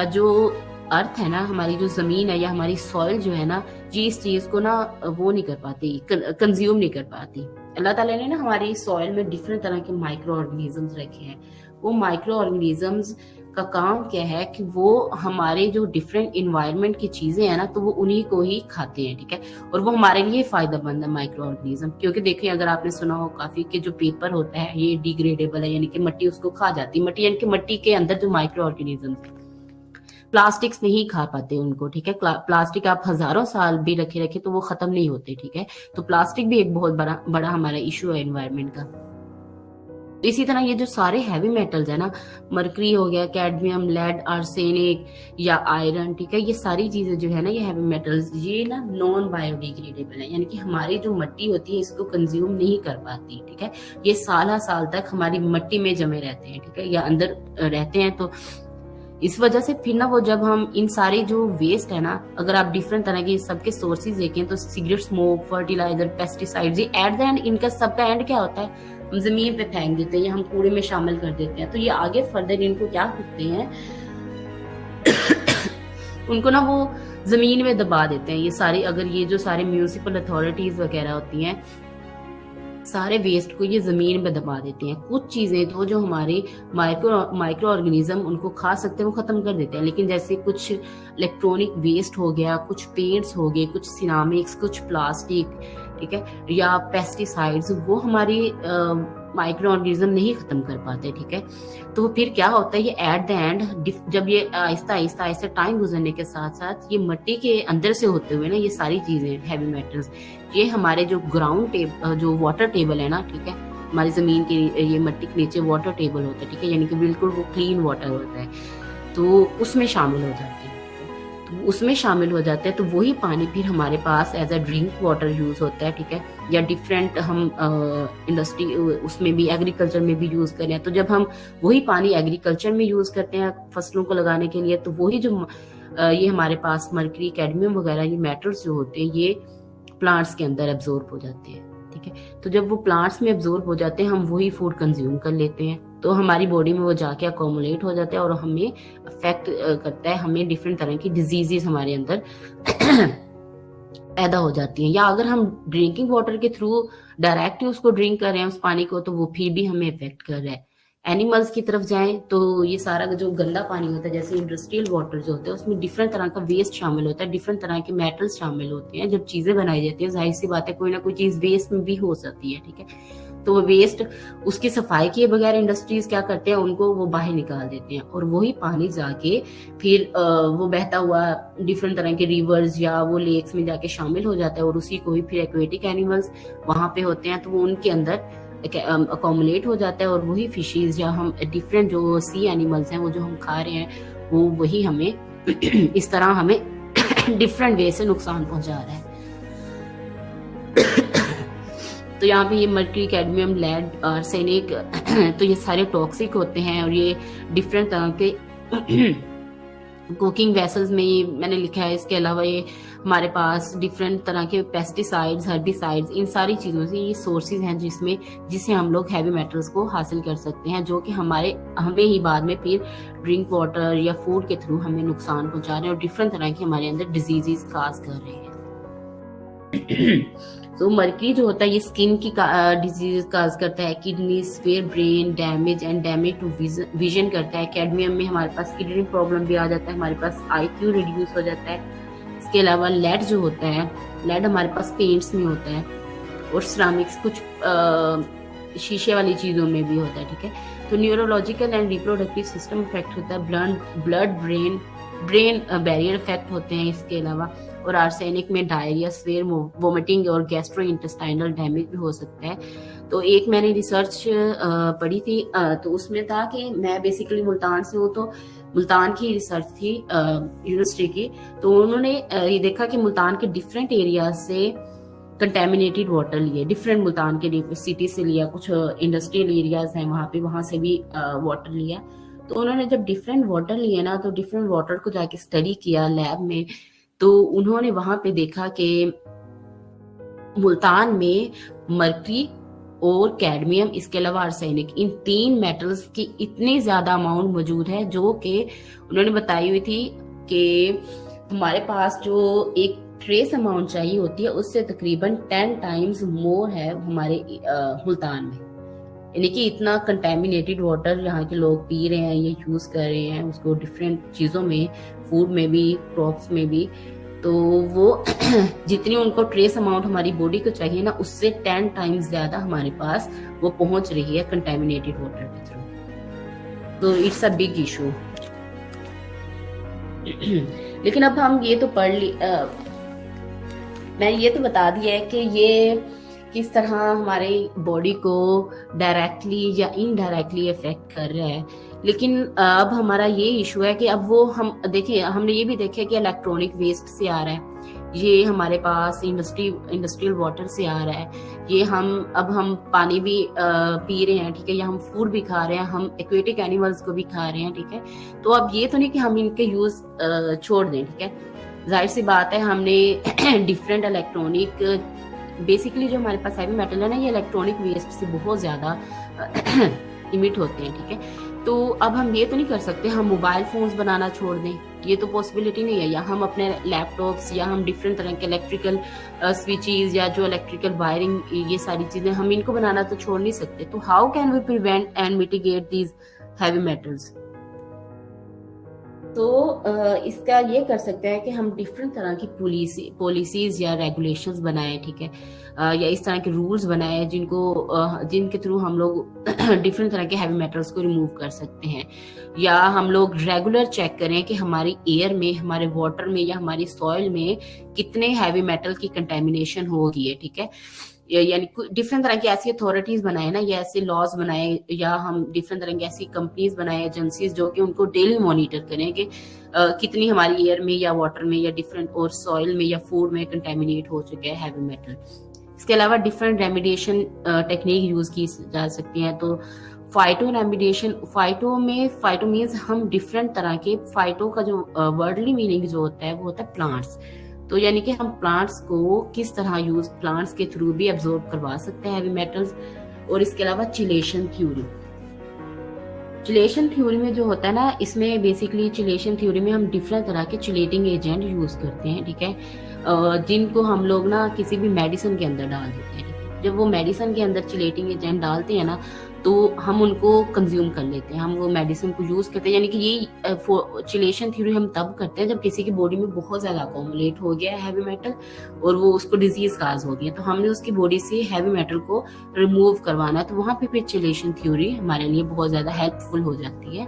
जो अर्थ है ना, हमारी जो जमीन है या हमारी सॉइल जो है ना, ये इस चीज को ना वो नहीं कर पाती, कंज्यूम नहीं कर पाती। अल्लाह ताला ने ना हमारी सॉइल में डिफरेंट तरह के माइक्रो ऑर्गेनिजम्स रखे हैं। वो माइक्रो ऑर्गेनिजम्स का काम क्या है कि वो हमारे जो डिफरेंट इन्वायरमेंट की चीजें हैं ना, तो वो उन्हीं को ही खाते हैं, ठीक है, और वो हमारे लिए फायदेमंद है माइक्रो ऑर्गेनिज्म। क्योंकि देखिए, अगर आपने सुना हो काफी कि जो पेपर होता है ये डिग्रेडेबल है, यानी कि मिट्टी उसको खा जाती है। मिट्टी यानी कि मिट्टी के अंदर जो माइक्रो ऑर्गेनिज्म, प्लास्टिक्स नहीं खा पाते उनको, ठीक है, प्लास्टिक आप हजारों साल भी रखे तो वो खत्म नहीं होते, ठीक है, तो प्लास्टिक भी एक बहुत बड़ा हमारा इशू है एनवायरमेंट का। तो इसी तरह ये जो सारे हैवी मेटल्स है ना, मर्क्यूरी हो गया, कैडमियम, लेड, आर्सेनिक या आयरन, ठीक है, ये सारी चीजें जो है ना, ये हैवी मेटल्स, ये ना नॉन बायोडिग्रेडेबल है, यानी कि हमारी जो मिट्टी होती है इसको कंज्यूम नहीं कर पाती, ठीक है, ये साल तक हमारी मिट्टी में जमे रहते हैं, ठीक है, या अंदर रहते हैं। तो इस वजह से फिर ना वो जब हम इन सारे जो वेस्ट है ना, अगर आप डिफरेंट तरह के सबके सोर्सेज देखें तो सिगरेट स्मोक, फर्टिलाइजर, पेस्टिसाइड्स, ये एट द एंड इनका सबका एंड क्या होता है? हम जमीन पे फेंक देते हैं या हम कूड़े में शामिल कर देते हैं। तो ये आगे फर्दर इनको क्या करते हैं उनको ना वो जमीन में दबा देते हैं। ये सारी, अगर ये जो सारे म्यूनिसिपल अथॉरिटीज वगैरह होती हैं, सारे वेस्ट को ये जमीन में दबा देते हैं। कुछ चीजें तो जो हमारे माइक्रो ऑर्गेनिज्म उनको खा सकते हैं, वो खत्म कर देते हैं, लेकिन जैसे कुछ इलेक्ट्रॉनिक वेस्ट हो गया, कुछ पेंट्स हो गए, कुछ सिरामिक्स, कुछ प्लास्टिक, ठीक है, या पेस्टिसाइड्स, वो हमारी माइक्रो ऑर्गेनिज्म नहीं खत्म कर पाते, ठीक है। तो फिर क्या होता है, ये एट द एंड जब ये आहिस्ता टाइम गुजरने के साथ साथ ये मिट्टी के अंदर से होते हुए ना, ये सारी चीजें हैवी मेटल्स, ये हमारे जो जो वाटर टेबल है ना, ठीक है, हमारी जमीन के ये मिट्टी के नीचे वाटर टेबल होता है, ठीक है, यानी कि बिल्कुल वो क्लीन वाटर होता है, तो उसमें शामिल हो जाते हैं। उसमें शामिल हो जाते हैं तो वही पानी फिर हमारे पास as a drink water use होता है, ठीक है, या डिफरेंट हम इंडस्ट्री उसमें भी, एग्रीकल्चर में भी यूज करें। तो जब हम वही पानी एग्रीकल्चर में यूज करते हैं फसलों को लगाने के लिए, तो वही जो ये हमारे पास मर्क्यूरी, कैडमियम वगैरह ये मेटल्स जो होते हैं, ये प्लांट्स के अंदर एब्जॉर्ब हो जाते हैं, ठीक है। ठीक है। तो जब वो प्लांट्स में एब्जॉर्ब हो जाते हैं, हम वही फूड कंज्यूम कर लेते हैं, तो हमारी बॉडी में वो जाके अकोमुलेट हो जाता है और हमें अफेक्ट करता है, हमें डिफरेंट तरह की डिजीजेस हमारे अंदर पैदा हो जाती हैं। या अगर हम ड्रिंकिंग वाटर के थ्रू डायरेक्ट उसको ड्रिंक कर रहे हैं उस पानी को, तो वो फिर भी हमें इफेक्ट कर रहा है। एनिमल्स की तरफ जाएं तो ये सारा जो गंदा पानी होता है, जैसे इंडस्ट्रियल वाटर जो होता है, उसमें डिफरेंट तरह का वेस्ट शामिल होता है, डिफरेंट तरह के मेटल्स शामिल होते हैं। जब चीजें बनाई जाती है, जाहिर सी बात है कोई ना कोई चीज वेस्ट में भी हो सकती है, ठीक है। तो वो वेस्ट, उसकी सफाई किए बगैर इंडस्ट्रीज क्या करते हैं, उनको वो बाहर निकाल देते हैं, और वही पानी जाके फिर वो बहता हुआ डिफरेंट तरह के रिवर्स या वो लेक्स में जाके शामिल हो जाता है, और उसी को ही फिर एक्वेटिक एनिमल्स वहां पे होते हैं, तो वो उनके अंदर अकोमुलेट हो जाता है, और वही फिशेज या हम डिफरेंट जो सी एनिमल्स हैं, वो जो हम खा रहे हैं, वो वही हमें इस तरह हमें डिफरेंट वे से नुकसान पहुंचा रहा है। तो यहाँ पे ये मर्क्यूरी, कैडमियम, लेड, आर्सेनिक तो ये सारे टॉक्सिक होते हैं, और ये डिफरेंट तरह के कुकिंग वेसल्स में ये मैंने लिखा है। इसके अलावा ये हमारे पास डिफरेंट तरह के पेस्टिसाइड्स, हर्बिसाइड्स, इन सारी चीज़ों से ये सोर्सेज हैं जिससे हम लोग हैवी मेटल्स को हासिल कर सकते हैं, जो कि हमें ही बाद में फिर ड्रिंक वाटर या फूड के थ्रू हमें नुकसान पहुंचा रहे हैं और डिफरेंट तरह के हमारे अंदर डिजीजेस काज कर रहे हैं। तो मर्क्यूरी जो होता है ये स्किन की डिजीज काज करता है, kidney, sphere, brain damage and damage to vision करता है। कैडमियम में हमारे पास किडनी प्रॉब्लम भी आ जाता है, हमारे पास IQ रिड्यूस हो जाता है। इसके अलावा लेड जो होता है, लेड हमारे पास पेंट्स में होता है, और सिरामिक्स कुछ शीशे वाली चीज़ों में भी होता है, ठीक है। तो neurological and reproductive system effect होता है, ब्लड ब्रेन बैरियर इफेक्ट होते हैं इसके अलावा। और आर्सेनिक में डायरिया, स्वेयर, वोमिटिंग और गैस्ट्रो इंटेस्टाइनल डैमेज भी हो सकता है। तो एक मैंने रिसर्च पढ़ी थी, तो उसमें था कि मैं बेसिकली मुल्तान से हूँ, तो मुल्तान की रिसर्च थी यूनिवर्सिटी की। तो उन्होंने ये देखा कि मुल्तान के डिफरेंट एरियाज से कंटेमिनेटेड वाटर लिए, डिफरेंट मुल्तान के सिटी से लिया, कुछ इंडस्ट्रियल एरियाज हैं वहाँ से भी वाटर लिया। तो उन्होंने जब डिफरेंट वाटर लिए ना, तो डिफरेंट वाटर को जाके स्टडी किया लैब में, तो उन्होंने वहां पे देखा कि मुल्तान में मर्क्यूरी और कैडमियम, इसके अलावा आर्सेनिक, इन 3 मेटल्स की इतनी ज्यादा अमाउंट मौजूद है, जो कि उन्होंने बताई हुई थी कि हमारे पास जो एक ट्रेस अमाउंट चाहिए होती है, उससे तकरीबन 10 टाइम्स मोर है हमारे मुल्तान में। यानी कि इतना कंटेमिनेटेड वाटर यहाँ के लोग पी रहे हैं, ये यूज कर रहे हैं उसको डिफरेंट चीजों में, फूड में भी, क्रॉप्स में भी। तो वो जितनी उनको ट्रेस अमाउंट हमारी बॉडी को चाहिए ना, उससे 10 टाइम्स ज्यादा हमारे पास वो पहुंच रही है कंटेमिनेटेड वाटर के थ्रू। तो इट्स अ बिग इशू। लेकिन अब हम ये तो मैं ये तो बता दिया है कि ये किस तरह हमारे बॉडी को डायरेक्टली या इनडायरेक्टली इफेक्ट कर रहा है। लेकिन अब हमारा ये इशू है कि अब वो हम देखिए, हमने ये भी देखा कि इलेक्ट्रॉनिक वेस्ट से आ रहा है, ये हमारे पास इंडस्ट्रियल वाटर से आ रहा है, ये अब हम पानी भी पी रहे हैं, ठीक है, या हम फूड भी खा रहे हैं, हम एक्वेटिक एनिमल्स को भी खा रहे हैं, ठीक है। तो अब ये तो नहीं कि हम इनके यूज छोड़ दें, ठीक है। जाहिर सी बात है, हमने डिफरेंट इलेक्ट्रॉनिक, बेसिकली जो हमारे पास हैवी मेटल है ना, ये इलेक्ट्रॉनिक वेस्ट से बहुत ज्यादा इमिट होते हैं, ठीक है। तो अब हम ये तो नहीं कर सकते हम मोबाइल फोन्स बनाना छोड़ दें, ये तो पॉसिबिलिटी नहीं है, या हम अपने लैपटॉप्स या हम डिफरेंट तरह के इलेक्ट्रिकल स्विचेस या जो इलेक्ट्रिकल वायरिंग, ये सारी चीजें हम इनको बनाना तो छोड़ नहीं सकते। तो how can we prevent and mitigate these heavy metals? तो इसका ये कर सकते हैं कि हम डिफरेंट तरह की पॉलिसीज या रेगुलेशंस बनाएं, ठीक है, या इस तरह के रूल्स बनाएं जिनके थ्रू हम लोग डिफरेंट तरह के हैवी मेटल्स को रिमूव कर सकते हैं। या हम लोग रेगुलर चेक करें कि हमारी एयर में, हमारे वाटर में या हमारी सॉइल में कितने हैवी मेटल की कंटेमिनेशन हो गई है, ठीक है। यानी डिफरेंट तरह की ऐसी अथॉरिटीज बनाए ना, या ऐसे लॉज बनाए, या हम डिफरेंट तरह की ऐसी कंपनीज बनाए, एजेंसीज, जो कि उनको डेली मॉनिटर करें कि कितनी हमारी एयर में या वाटर में या डिफरेंट और सॉइल में या फूड में कंटेमिनेट हो चुके हैं हैवी मेटल। इसके अलावा डिफरेंट रेमिडिएशन टेक्निक यूज की जा सकती हैं। तो फाइटो रेमिडिएशन, फाइटो मीन्स हम डिफरेंट तरह के, फाइटो का जो वर्डली मीनिंग जो होता है वो होता है प्लांट्स। तो यानी कि हम प्लांट्स को किस तरह यूज, प्लांट्स के थ्रू भी एब्जॉर्ब करवा सकते हैं हैवी मेटल्स। और इसके अलावा चिलेशन थ्योरी, चिलेशन थ्योरी में जो होता है ना, इसमें बेसिकली चिलेशन थ्योरी में हम डिफरेंट तरह के चिलेटिंग एजेंट यूज करते हैं, ठीक है, जिनको हम लोग ना किसी भी मेडिसिन के अंदर डाल देते हैं, ठीक है। जब वो मेडिसिन के अंदर चिलेटिंग एजेंट डालते हैं ना, तो हम उनको कंज्यूम कर लेते हैं, हम वो मेडिसिन को यूज करते हैं। यानी कि ये चिलेशन थ्योरी हम तब करते हैं जब किसी की बॉडी में बहुत ज्यादा अकोमुलेट हो गया है हैवी मेटल और वो उसको डिजीज काज हो गई है, तो हमने उसकी बॉडी से हैवी मेटल को रिमूव करवाना है, तो वहां पे फिर चिलेशन थ्योरी हमारे लिए बहुत ज्यादा हेल्पफुल हो जाती है।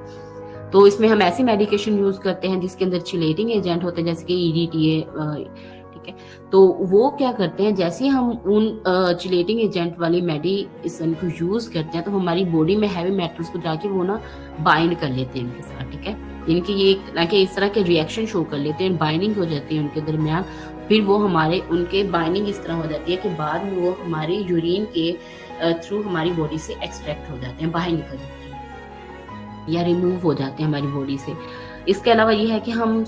तो इसमें हम ऐसी मेडिकेशन यूज करते हैं जिसके अंदर चिलेटिंग एजेंट होते हैं, जैसे कि EDTA, ठीक है। तो वो क्या करते हैं, जैसे ही हम उन चिलेटिंग एजेंट वाली मेडिसिन को यूज करते हैं तो हमारी बॉडी में हैवी मेटल्स को जाके वो ना बाइंड कर लेते हैं इनके साथ, ठीक है। इनकी ये इस तरह के रिएक्शन शो कर लेते हैं, बाइंडिंग हो जाती है उनके दरमियान। फिर वो उनके बाइंडिंग इस तरह हो जाती है कि बाद में वो हमारी यूरिन के थ्रू हमारी बॉडी से एक्सट्रैक्ट हो जाते हैं, बाहर निकल जाते हैं या रिमूव हो जाते हैं हमारी बॉडी से। इसके अलावा ये है कि हम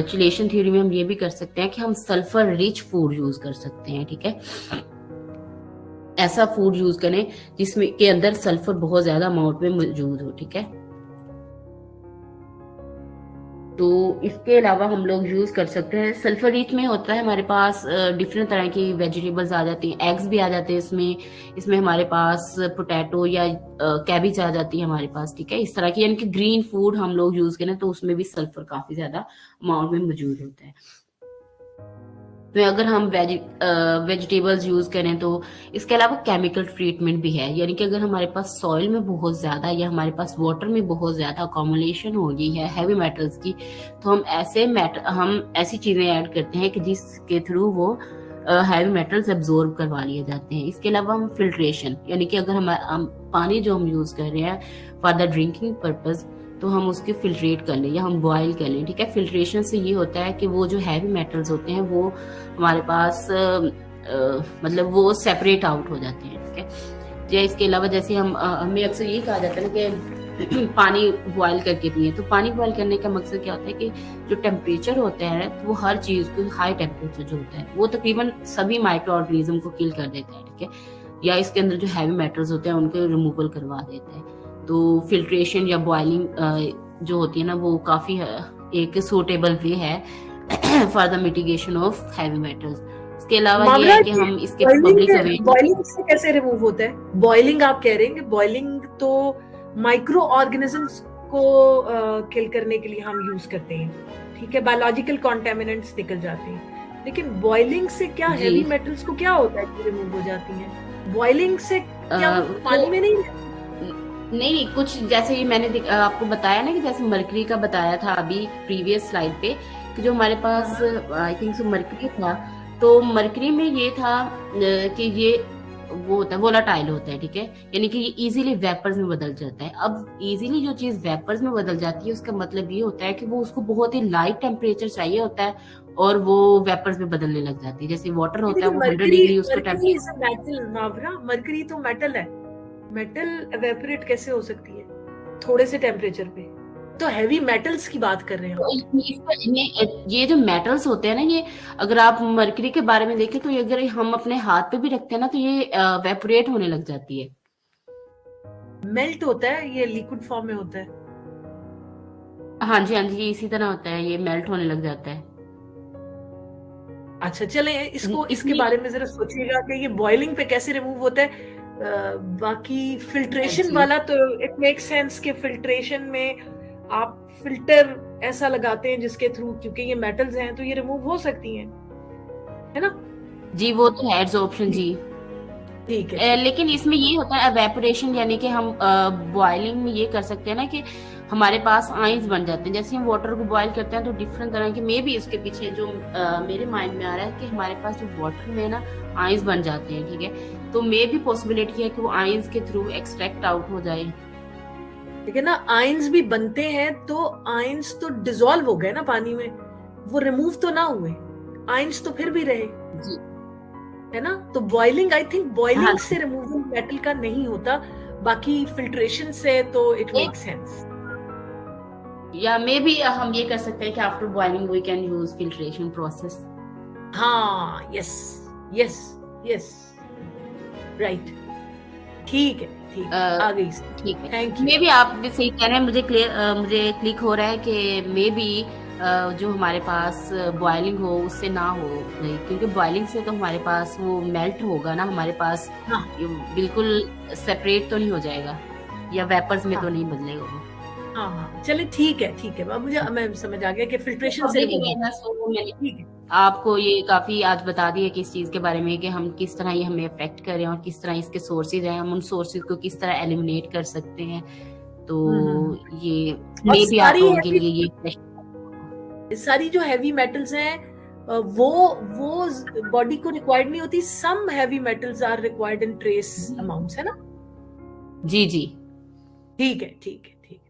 चिलेशन थ्योरी में हम ये भी कर सकते हैं कि हम सल्फर रिच फूड यूज कर सकते हैं, ठीक है। ऐसा फूड यूज करें जिसमें के अंदर सल्फर बहुत ज्यादा अमाउंट में मौजूद हो, ठीक है। तो इसके अलावा हम लोग यूज कर सकते हैं, सल्फर रिच में होता है हमारे पास डिफरेंट तरह की वेजिटेबल्स आ जाती हैं, एग्स भी आ जाते हैं इसमें हमारे पास पोटैटो या कैबिज आ जाती है हमारे पास, ठीक है। इस तरह की यानी कि ग्रीन फूड हम लोग यूज करें तो उसमें भी सल्फर काफी ज्यादा अमाउंट में मौजूद होता है। तो अगर हम वेजिटेबल्स यूज करें तो इसके अलावा केमिकल ट्रीटमेंट भी है, यानी कि अगर हमारे पास सॉइल में बहुत ज्यादा या हमारे पास वाटर में बहुत ज्यादा अकोमुलेशन हो गई है हैवी मेटल्स की, तो हम ऐसी चीजें ऐड करते हैं कि जिसके थ्रू वो हैवी मेटल्स एब्जॉर्ब करवा लिए जाते हैं। इसके अलावा हम फिल्ट्रेशन, यानी कि अगर हम पानी जो हम यूज कर रहे हैं फॉर द ड्रिंकिंग पर्पज, तो हम उसके फिल्ट्रेट कर लें या हम बॉयल कर लें, ठीक है। फिल्ट्रेशन से ये होता है कि वो जो हैवी मेटल्स होते हैं वो हमारे पास मतलब वो सेपरेट आउट हो जाते हैं, ठीक है। या इसके अलावा जैसे हमें अक्सर ये कहा जाता है ना कि पानी बॉयल करके पिए, तो पानी बॉयल करने का मकसद क्या होता है कि जो टेम्परेचर होता है तो वो हर चीज को, हाई टेम्परेचर जो होता है वो तकरीबन सभी माइक्रो ऑर्गेनिज्म को किल कर देता है, ठीक है, या इसके अंदर जो हैवी मेटल्स होते हैं उनको रिमूवल करवा देता है। तो फिल्ट्रेशन या बॉइलिंग जो होती है ना वो काफी एक सूटेबल वे है for the mitigation of heavy metals. इसके अलावा ये है कि हम इसके पब्लिक बॉइलिंग से कैसे रिमूव होता है? बॉइलिंग आप कह रहे हैं, बॉइलिंग तो माइक्रो ऑर्गेनिजम्स को किल करने के लिए हम यूज करते हैं, ठीक है, बायोलॉजिकल कॉन्टेमिनेंट्स निकल जाते हैं, लेकिन बॉइलिंग से क्या हैवी मेटल्स को क्या होता है कि रिमूव हो जाती हैं? बॉइलिंग से क्या पानी में नहीं, कुछ जैसे ये मैंने आपको बताया ना कि जैसे मरकरी का बताया था अभी प्रीवियस स्लाइड पे कि जो हमारे पास आई थिंक सो मरकरी था, तो मरकरी में ये था कि ये वो होता है वोलाटाइल होता है, ठीक है, यानी कि ये इजीली वेपर्स में बदल जाता है। अब इजीली जो चीज वेपर्स में बदल जाती है उसका मतलब ये होता है कि वो उसको बहुत ही लाइट टेम्परेचर चाहिए होता है और वो वेपर्स में बदलने लग जाती है। जैसे वाटर होता है वो 100 डिग्री उसको टेम्परेचर, मरकरी तो मेटल है, मेटल एवेपोरेट कैसे हो सकती है थोड़े से टेम्परेचर पे? तो हैवी मेटल्स की बात कर रहे हैं। तो ये जो मेटल्स होते हैं ना, ये अगर आप मरकरी के बारे में देखें तो ये अगर हम अपने हाथ पे भी रखते हैं ना तो ये एवेपोरेट होने लग जाती है, मेल्ट होता है, ये लिक्विड फॉर्म में होता है। हाँ जी ये इसी तरह होता है, ये मेल्ट होने लग जाता है। अच्छा चले इसके बारे में जरा सोचिएगा कि ये बॉइलिंग पे कैसे रिमूव होता है। बाकी फिल्ट्रेशन वाला तो इट मेक सेंस कि फिल्ट्रेशन में आप फिल्टर ऐसा लगाते हैं जिसके थ्रू, क्योंकि ये मेटल्स हैं तो ये रिमूव हो सकती हैं, है ना जी, वो तो है ऑप्शन जी, ठीक है। लेकिन इसमें ये होता है एवेपोरेशन, यानी कि हम बॉइलिंग में ये कर सकते हैं ना कि हमारे पास आइंस बन जाते हैं। जैसे हम वाटर को बॉईल करते हैं तो डिफरेंट तरह के, मे भी इसके पीछे जो मेरे माइंड में आ रहा है कि हमारे पास जो वाटर में ना आइंस बन जाते हैं, ठीक है, तो मे भी पॉसिबिलिटी है कि वो आइंस के थ्रू एक्सट्रैक्ट आउट हो जाए, ठीक है ना। आइंस भी बनते हैं तो आइंस तो डिसॉल्व हो गए ना पानी में, वो रिमूव तो ना हुए, आइंस तो फिर भी रहे जी, है ना। तो बॉइलिंग, आई थिंक बॉइलिंग से रिमूवल मेटल का नहीं होता, बाकी फिल्ट्रेशन से तो इट मेक सेंस। या मे बी हम ये कर सकते हैं कि after boiling we can use filtration process. हाँ, यस यस यस, राइट, ठीक है, ठीक है, आ गई। ठीक है, थैंक यू। मे भी आप भी सही कह रहे हैं, मुझे क्लिक हो रहा है कि मे बी जो हमारे पास बॉइलिंग हो उससे ना हो नहीं, क्योंकि बॉइलिंग से तो हमारे पास वो मेल्ट होगा ना, हमारे पास हाँ ये बिल्कुल सेपरेट तो नहीं हो जाएगा या वेपर्स में हाँ तो नहीं बदलेगा वो। हाँ हाँ, चले ठीक है, अब मुझे मैं समझ आ गया कि फिल्ट्रेशन से पब्लिक रिमूव होगा। अवेयरनेस हो, मैंने ठीक है, आपको ये काफी आज बता दिया कि इस चीज के बारे में कि हम किस तरह ये हमें अफेक्ट करें और किस तरह इसके सोर्सेज हैं, हम उन सोर्सेज को किस तरह एलिमिनेट कर सकते हैं। तो ये और मे भी आप लोगों के लिए ये सारी जो हैवी मेटल्स हैं वो बॉडी को रिक्वायर्ड नहीं होती, some heavy metals are required in trace amounts, है ना? जी जी ठीक है,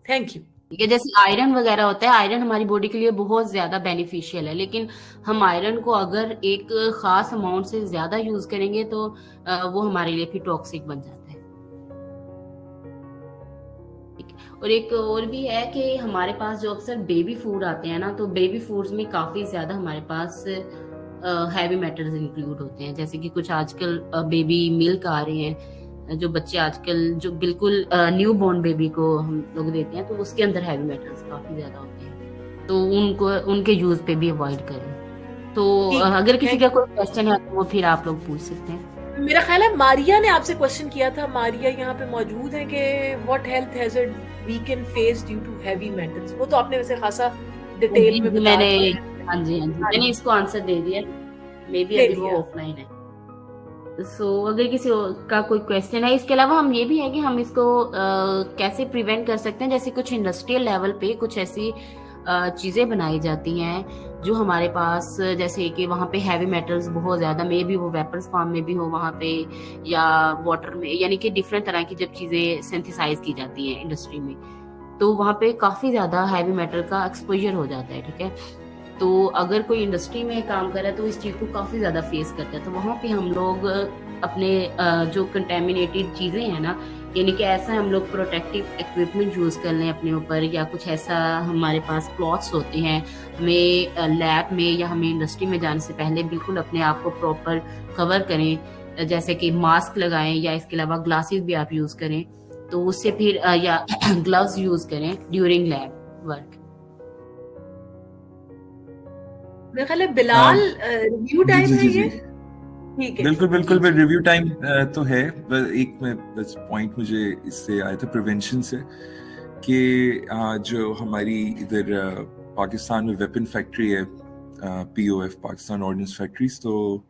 थैंक यू। ठीक है। जैसे आयरन वगैरह होता है, आयरन हमारी बॉडी के लिए बहुत ज्यादा बेनिफिशियल है, लेकिन हम आयरन को अगर एक खास अमाउंट से ज्यादा यूज करेंगे तो वो हमारे लिए फिर टॉक्सिक बन जाता है। ठीक है। और एक और भी है कि हमारे पास जो अक्सर बेबी फूड आते हैं ना, तो बेबी फूड्स में काफी ज्यादा हमारे पास हैवी मेटल्स इंक्लूड होते हैं। जैसे कि कुछ आजकल बेबी मिल्क आ रहे हैं, जो बच्चे आजकल जो बिल्कुल न्यू बॉर्न बेबी को हम लोग देते हैं, तो उसके अंदर हैवी मेटल्स काफी ज्यादा होते हैं, तो उनके यूज पे भी अवॉइड करें। तो अगर किसी का कोई क्वेश्चन है तो वो फिर आप लोग पूछ सकते हैं। मेरा ख्याल है मारिया ने आपसे क्वेश्चन किया था, मारिया यहाँ पे मौजूद है कि what health hazard we can face due to heavy metals. वो तो आपने वैसे खासा डिटेल में बता दिया। हाँ जी मैंने इसको आंसर दे दिया, मे बी अभी वो ऑफलाइन है। अगर किसी का कोई क्वेश्चन है, इसके अलावा हम ये भी है कि हम इसको कैसे प्रिवेंट कर सकते हैं। जैसे कुछ इंडस्ट्रियल लेवल पे कुछ ऐसी चीजें बनाई जाती हैं जो हमारे पास, जैसे कि वहाँ पे हैवी मेटल्स बहुत ज्यादा, मे भी वो वेपर्स फॉर्म में भी हो वहाँ पे या वाटर में, यानी कि डिफरेंट तरह की जब चीजें सिंथेसाइज की जाती हैं इंडस्ट्री में, तो वहाँ पे काफी ज्यादा हैवी मेटल का एक्सपोजर हो जाता है। ठीक है, तो अगर कोई इंडस्ट्री में काम कर रहा है तो इस चीज को काफी ज्यादा फेस करता है, तो वहां पे हम लोग अपने जो कंटेमिनेटेड चीजें हैं ना, यानी कि ऐसा हम लोग प्रोटेक्टिव इक्विपमेंट यूज कर लें अपने ऊपर, या कुछ ऐसा हमारे पास क्लॉथ्स होते हैं, हमें लैब में या हमें इंडस्ट्री में जाने से पहले बिल्कुल अपने आप को प्रॉपर कवर करें, जैसे कि मास्क लगाएं या इसके अलावा ग्लासेस भी आप यूज करें, तो उससे फिर या ग्लव्स यूज करें ड्यूरिंग लैब वर्क। मेरा ख्याल है बिलाल रिव्यू टाइम है ये। ठीक है, बिल्कुल रिव्यू टाइम तो है। एक बस पॉइंट मुझे इससे आया था प्रिवेंशन से, कि जो हमारी इधर पाकिस्तान में वेपन फैक्ट्री है, POF पाकिस्तान ऑर्डिनेंस फैक्ट्रीज, तो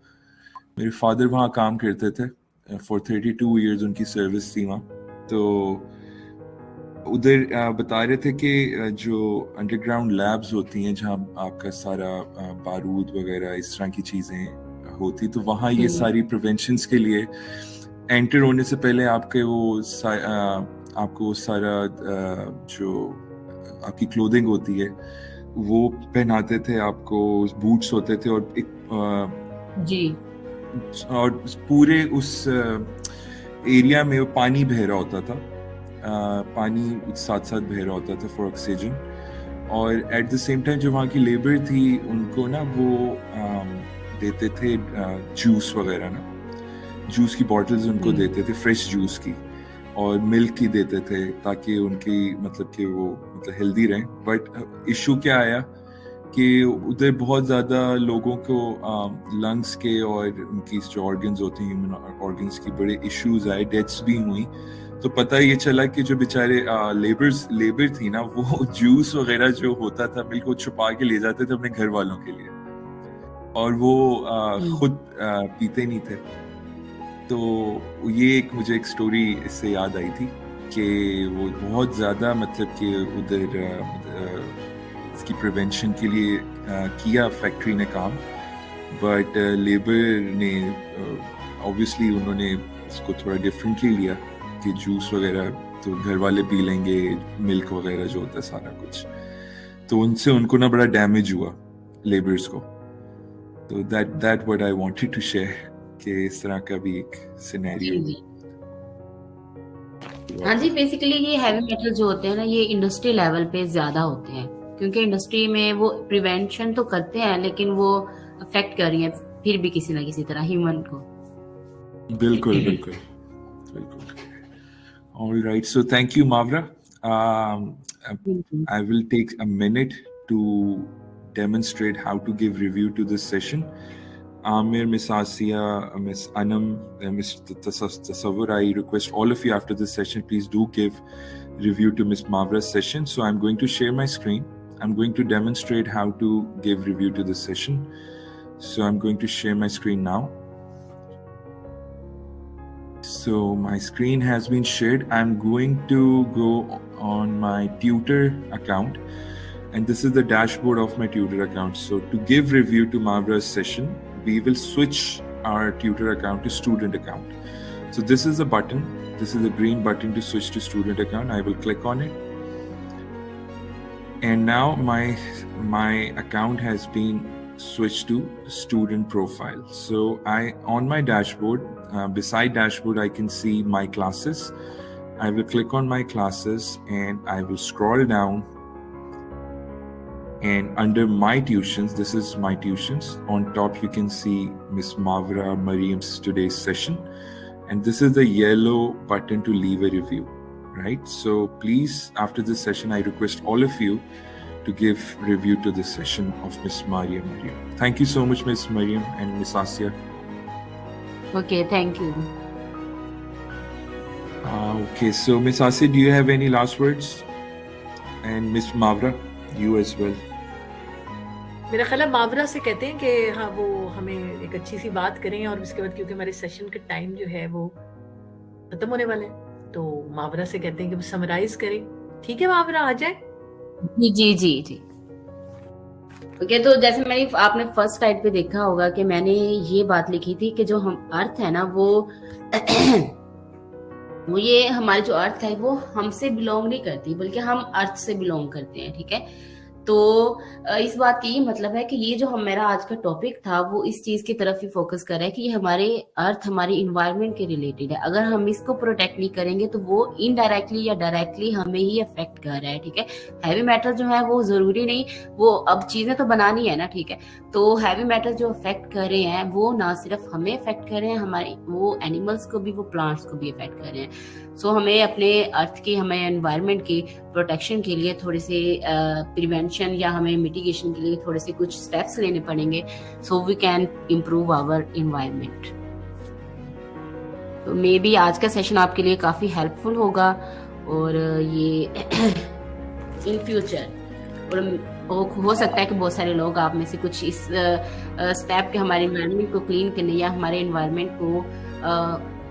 मेरे फादर वहाँ काम करते थे फॉर 32 इयर्स, उनकी सर्विस थी वहाँ। तो उधर बता रहे थे कि जो अंडरग्राउंड लैब्स होती हैं जहाँ आपका सारा बारूद वगैरह इस तरह की चीज़ें होती, तो वहाँ ये सारी प्रिवेंशंस के लिए एंटर होने से पहले आपको सारा जो आपकी क्लोथिंग होती है वो पहनाते थे, आपको बूट्स होते थे, और और पूरे उस एरिया में पानी बह रहा होता था, पानी साथ साथ बह रहा होता था फॉर ऑक्सीजन। और एट द सेम टाइम जो वहाँ की लेबर थी उनको ना वो देते थे जूस वगैरह ना, जूस की बॉटल्स उनको देते थे, फ्रेश जूस की, और मिल्क की देते थे, ताकि उनकी मतलब कि वो मतलब हेल्दी रहें। बट इशू क्या आया कि उधर बहुत ज़्यादा लोगों को लंग्स के और उनकी जो ऑर्गन्स होते हैं, ह्यूमन ऑर्गन्स की बड़े इश्यूज आए, डेथ्स भी हुई। तो पता ये चला कि जो बेचारे लेबर थी ना, वो जूस वगैरह जो होता था मिल्क को छुपा के ले जाते थे अपने घर वालों के लिए, और वो खुद पीते नहीं थे। तो ये मुझे एक स्टोरी इससे याद आई थी कि वो बहुत ज़्यादा मतलब कि उधर इसकी प्रिवेंशन के लिए किया फैक्ट्री ने काम, बट लेबर ने ऑब्वियसली उन्होंने इसको थोड़ा डिफरेंटली लिया कि जूस वगैरह तो घर वाले पी लेंगे, मिल्क वगैरह जो होता है सारा कुछ, तो उनसे उनको ना बड़ा डैमेज हुआ लेबर्स को। तो that what I wanted to share कि इस तरह का भी एक सिनेरियो। हाँ जी, बेसिकली ये हैवी मेटल जो होते हैं ना, ये इंडस्ट्री लेवल पे ज्यादा होते हैं, क्योंकि इंडस्ट्री में वो प्रिवेंशन तो करते हैं, लेकिन वो अफेक्ट कर रही हैं फिर भी किसी ना किसी तरह ह्यूमन को। बिल्कुल बिल्कुल बिल्कुल। All right, so thank you, Mavra. I will take a minute to demonstrate how to give review to this session. Amir, Miss Asiya, Miss Anam, Miss Tasawwur, I request all of you after this session, please do give review to Miss Mavra's session. So I'm going to share my screen. I'm going to demonstrate how to give review to this session. So I'm going to share my screen now. So my screen has been shared. I'm going to go on my tutor account, and this is the dashboard of my tutor account. So to give review to Mavra's session, we will switch our tutor account to student account. So this is the button. This is the green button to switch to student account. I will click on it. And now my account has been switched to student profile. So on my dashboard, beside dashboard, I can see my classes. I will click on my classes and I will scroll down, and under my tuitions, this is my tuitions. On top you can see Miss Mavra Mariam's today's session, and this is the yellow button to leave a review, right? So please, after this session, I request all of you to give review to this session of Miss Mariam. Thank you so much, Miss Mariam and Miss Asiya. Okay, thank you. Okay, so Miss Asiya, do you have any last words? And Miss Mavra, you as well. मेरा ख्याल है मावरा से कहते हैं कि हाँ वो हमें एक अच्छी सी बात करें, और उसके बाद क्योंकि हमारे सेशन का टाइम जो है वो खत्म होने वाले हैं, तो मावरा से कहते हैं कि वो समराइज करें। ठीक है मावरा, आ जाए। जी जी जी जी। ओके, तो जैसे मैंने आपने फर्स्ट स्लाइड पे देखा होगा कि मैंने ये बात लिखी थी कि जो हम अर्थ है ना वो ये हमारी जो अर्थ है वो हमसे बिलोंग नहीं करती, बल्कि हम अर्थ से बिलोंग करते हैं। ठीक है, तो इस बात का ये मतलब है कि ये जो मेरा आज का टॉपिक था वो इस चीज की तरफ ही फोकस कर रहा है कि ये हमारे अर्थ, हमारे इन्वायरमेंट के रिलेटेड है। अगर हम इसको प्रोटेक्ट नहीं करेंगे तो वो इनडायरेक्टली या डायरेक्टली हमें ही अफेक्ट कर रहा है। ठीक है, हैवी मैटर जो है वो जरूरी नहीं, वो अब चीजें तो बनानी है ना। ठीक है, तो हैवी मैटर जो अफेक्ट कर रहे हैं वो ना सिर्फ हमें अफेक्ट कर रहे हैं, हमारे वो एनिमल्स को भी, वो प्लांट्स को भी अफेक्ट कर रहे हैं। सो हमें अपने अर्थ की, हमें एनवायरनमेंट की प्रोटेक्शन के लिए थोड़े से प्रिवेंशन या हमें मिटिगेशन के लिए थोड़े से कुछ स्टेप्स लेने पड़ेंगे, so we can improve our environment. तो मे बी आज का सेशन आपके लिए काफी हेल्पफुल होगा, और ये इन फ्यूचर और हो सकता है कि बहुत सारे लोग आप में से कुछ इस स्टेप के हमारे एनवायरनमेंट को क्लीन करने या हमारे एनवायरनमेंट को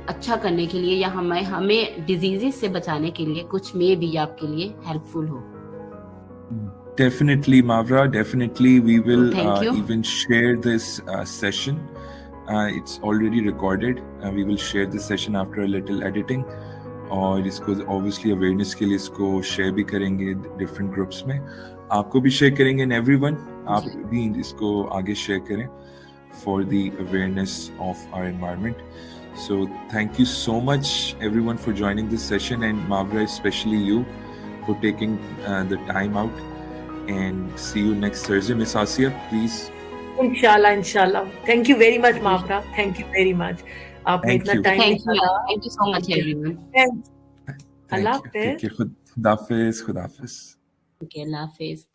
अच्छा करने के लिए या हमें डिजीजेस से बचाने के लिए कुछ में भी आपके लिए हेल्पफुल हो। Definitely, Mavra. Definitely, we will even share this session. It's already recorded. We will share this session after a little editing. और इसको obviously awareness के लिए इसको share भी करेंगे different groups में। आपको भी share करेंगे and everyone, आप भी इसको आगे share करें for the awareness of our environment. So thank you so much everyone for joining this session, and Mavra, especially you, for taking the time out, and see you next Thursday. Miss Asiya, please. Inshallah. Thank you very much, Mavra. Thank you very much. आपने इतना time निकाला। Thank you so much everyone. Allah Hafiz. Khuda Hafiz. Okay, Allah Hafiz.